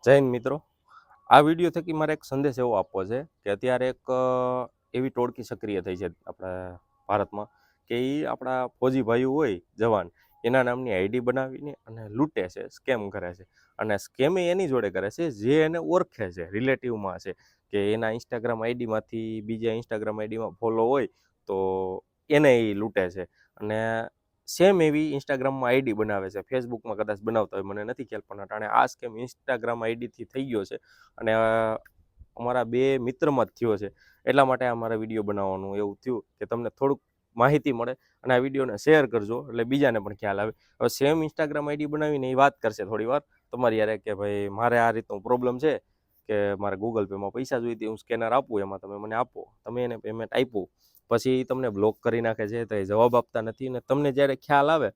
જય હિન્દ મિત્રો, આ વિડીયો થકી મારે એક સંદેશ એવો આપવો છે કે અત્યારે એક એવી ટોળકી સક્રિય થઈ છે આપણા ભારતમાં કે એ આપણા ફૌજી ભાઈઓ હોય જવાન એના નામની આઈડી બનાવીને અને લૂંટે છે, સ્કેમ કરે છે. અને સ્કેમ એની જોડે કરે છે જે એને ઓળખે છે, રિલેટિવમાં છે કે એના ઇન્સ્ટાગ્રામ આઈડીમાંથી બીજા ઇન્સ્ટાગ્રામ આઈડીમાં ફોલો હોય તો એને એ લૂંટે છે. અને સેમ એવી ઇન્સ્ટાગ્રામમાં આઈડી બનાવે છે, ફેસબુકમાં કદાચ બનાવતા હોય, મને નથી ખ્યાલ, પણ અટાણે આ સ્કેમ ઇન્સ્ટાગ્રામ આઈડીથી થઈ ગયો છે. અને અમારા બે મિત્રમાં જ થયો છે, એટલા માટે અમારા વિડીયો બનાવવાનું એવું થયું કે તમને થોડુંક માહિતી મળે અને આ વિડીયોને શેર કરજો એટલે બીજાને પણ ખ્યાલ આવે. હવે સેમ ઇન્સ્ટાગ્રામ આઈડી બનાવીને એ વાત કરશે થોડી વાર તમારી યારે કે ભાઈ મારે આ રીતનો પ્રોબ્લેમ છે કે મારે ગૂગલ પેમાં પૈસા જોઈતી, હું સ્કેનર આપું, એમાં તમે મને આપો. તમે એને પેમેન્ટ આપ્યું પછી તમને બ્લોક કરી નાખે છે, તો એ જવાબ આપતા નથી. ને તમને જ્યારે ખ્યાલ આવે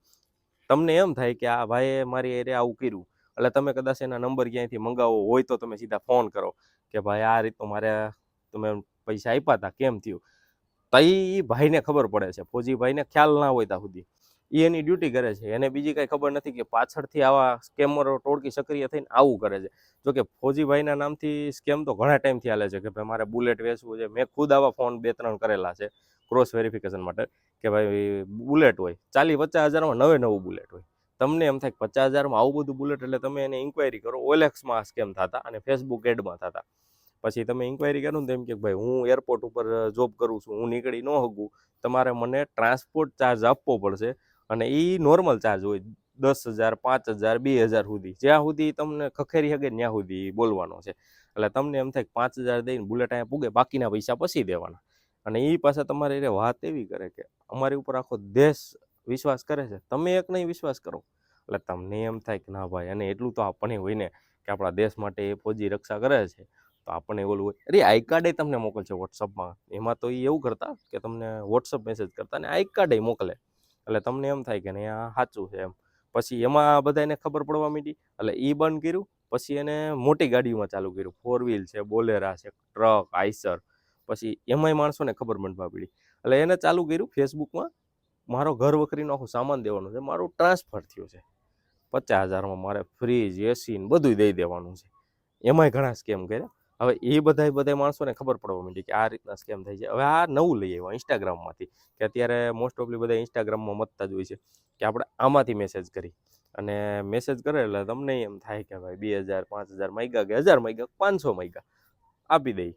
તમને એમ થાય કે આ ભાઈએ મારી એરે આવું કર્યું, એટલે તમે કદાચ એના નંબર ક્યાંયથી મંગાવો હોય તો તમે સીધા ફોન કરો કે ભાઈ આ રીતનું મારે તમે પૈસા આપ્યા હતા, કેમ થયું. તો એ ભાઈને ખબર પડે છે, ફૌજી ભાઈને ખ્યાલ ના હોય ત્યાં સુધી એ એની ડ્યુટી કરે છે, એને બીજી કાંઈ ખબર નથી કે પાછળથી આવા સ્કેમરો ટોળકી સક્રિય થઈને આવું કરે છે. જોકે ફૌજીભાઈના નામથી સ્કેમ તો ઘણા ટાઈમથી હાલે છે કે ભાઈ મારે બુલેટ વેચવું છે. મેં ખુદ આવા ફોન 2-3 કરેલા છે ક્રોસ વેરિફિકેશન માટે કે ભાઈ બુલેટ હોય 40-50 હજારમાં નવું બુલેટ હોય. તમને એમ થાય કે 50 હજારમાં આવું બધું બુલેટ, એટલે તમે એને ઇન્ક્વાયરી કરો. ઓએલએક્સમાં સ્કેમ થતા અને ફેસબુક એડમાં થતા. પછી તમે ઇન્ક્વાયરી કરો ને તો એમ કે ભાઈ હું એરપોર્ટ ઉપર જોબ કરું છું, હું નીકળી ન શકું, તમારે મને ટ્રાન્સપોર્ટ ચાર્જ આપવો પડશે. અને એ નોર્મલ ચાર્જ હોય 10,000, 5,000, 2,000 સુધી, જ્યાં સુધી તમને ખખેરી શકે ત્યાં સુધી બોલવાનો છે. એટલે તમને એમ થાય કે 5,000 દઈને બુલેટ અહીંયા પૂગે, બાકીના પૈસા પછી દેવાના. અને એ પાછા તમારે એ વાત એવી કરે કે અમારી ઉપર આખો દેશ વિશ્વાસ કરે છે, તમે એક નહીં વિશ્વાસ કરો. એટલે તમને એમ થાય કે ના ભાઈ, અને એટલું તો આપણે હોય ને કે આપણા દેશ માટે એ ફૌજી રક્ષા કરે છે, તો આપણને ઓલું હોય. અરે આઈ કાર્ડ તમને મોકલશે વોટ્સઅપમાં. એમાં તો એ એવું કરતા કે તમને વોટ્સઅપ મેસેજ કરતા ને આઈ કાર્ડ મોકલે. એટલે તમને એમ થાય કે નહીં આ સાચું છે એમ. પછી એમાં બધાને ખબર પડવા માંડી, એટલે એ બંધ કર્યું. પછી એને મોટી ગાડીઓમાં ચાલુ કર્યું, 4 વ્હીલ છે, બોલેરા છે, ટ્રક, આઈસર. પછી એમાંય માણસોને ખબર મંડવા પડી, એટલે એને ચાલુ કર્યું ફેસબુકમાં મારો ઘર વખરીનો આખો સામાન દેવાનું છે, મારું ટ્રાન્સફર થયું છે, 50,000માં મારે ફ્રીજ, એસી ને બધું દઈ દેવાનું છે. એમાંય ઘણા સ્કેમ કર્યા. હવે એ બધા માણસોને ખબર પડવા માંડી કે આ રીતના સ્કેમ થાય છે. હવે આ નવું લઈ આવ્યા ઇન્સ્ટાગ્રામમાંથી, કે અત્યારે મોસ્ટ ઓફલી બધા ઇન્સ્ટાગ્રામમાં મતતા જ હોય છે કે આપણે આમાંથી મેસેજ કરી. અને મેસેજ કરે એટલે તમને એમ થાય કે ભાઈ 2,000, 5,000 માંગ્યા કે 1,000 માંગ્યા, 500 માંગ્યા, આપી દઈ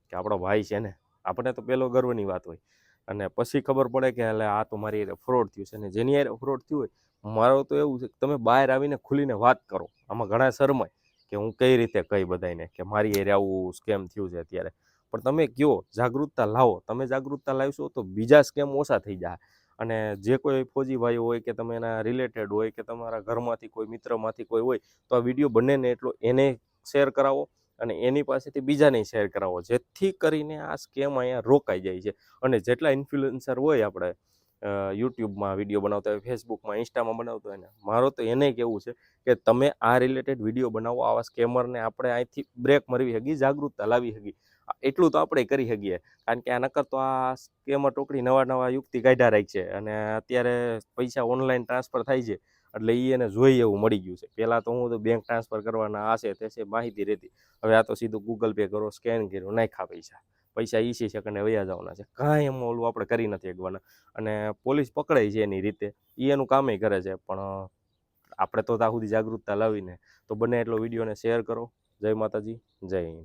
કે આપણો ભાઈ છે ને. આપણે તો પહેલો ગર્વની વાત હોય. અને પછી ખબર પડે કે એટલે આ તો મારી ફ્રોડ થયું છે. ને જેની યારે ફ્રોડ થયું હોય, મારો તો એવું છે કે તમે બહાર આવીને ખુલીને વાત કરો. આમાં ઘણા શરમાય કે હું કઈ રીતે કહી બધાને કે મારી યારે આવું સ્કેમ થયું છે અત્યારે. પણ તમે કયો, જાગૃતતા લાવો. તમે જાગૃતતા લાવશો તો બીજા સ્કેમ ઓછા થઈ જાય. અને જે કોઈ ફૌજી ભાઈ હોય કે તમે એના રિલેટેડ હોય કે તમારા ઘરમાંથી કોઈ મિત્રમાંથી કોઈ હોય, તો આ વિડીયો બંનેને એટલો એને શેર કરાવો અને એની પાસેથી બીજાને શેર કરાવો, જેથી કરીને આ સ્કેમ અહીંયા રોકાઈ જાય છે. અને જેટલા ઇન્ફ્લુએન્સર હોય આપણે યુટ્યુબમાં વિડીયો બનાવતા હોય, ફેસબુકમાં, ઇન્સ્ટામાં બનાવતા હોય ને, મારો તો એને કહેવું છે કે તમે આ રિલેટેડ વિડીયો બનાવો. આવા સ્કેમરને આપણે અહીંથી બ્રેક મારવી શકીએ, જાગૃતતા લાવી શકીએ. એટલું તો આપણે કરી શકીએ. કારણ કે આ નકર તો આ સ્કેમર ટોકડી નવા યુક્તિ કાઢ્યા રાખી છે. અને અત્યારે પૈસા ઓનલાઈન ટ્રાન્સફર થાય છે, એટલે એ એને જોઈ એવું મળી ગયું છે. પહેલાં તો હું તો બેંક ટ્રાન્સફર કરવાના આ છે તે છે માહિતી રહેતી. હવે આ તો સીધું ગૂગલ પે કરો, સ્કેન કર્યો, નાખ્યા પૈસા ઈસી સેકન્ડે વયા જવાના છે. કાંઈ એમાં ઓલું આપણે કરી નથી શકવાના. અને પોલીસ પકડાય છે એની રીતે, એ એનું કામે કરે છે. પણ આપણે તો ત્યાં સુધી જાગૃતતા લાવીને તો બને એટલો વિડીયોને શેર કરો. જય માતાજી, જય હિન્દ.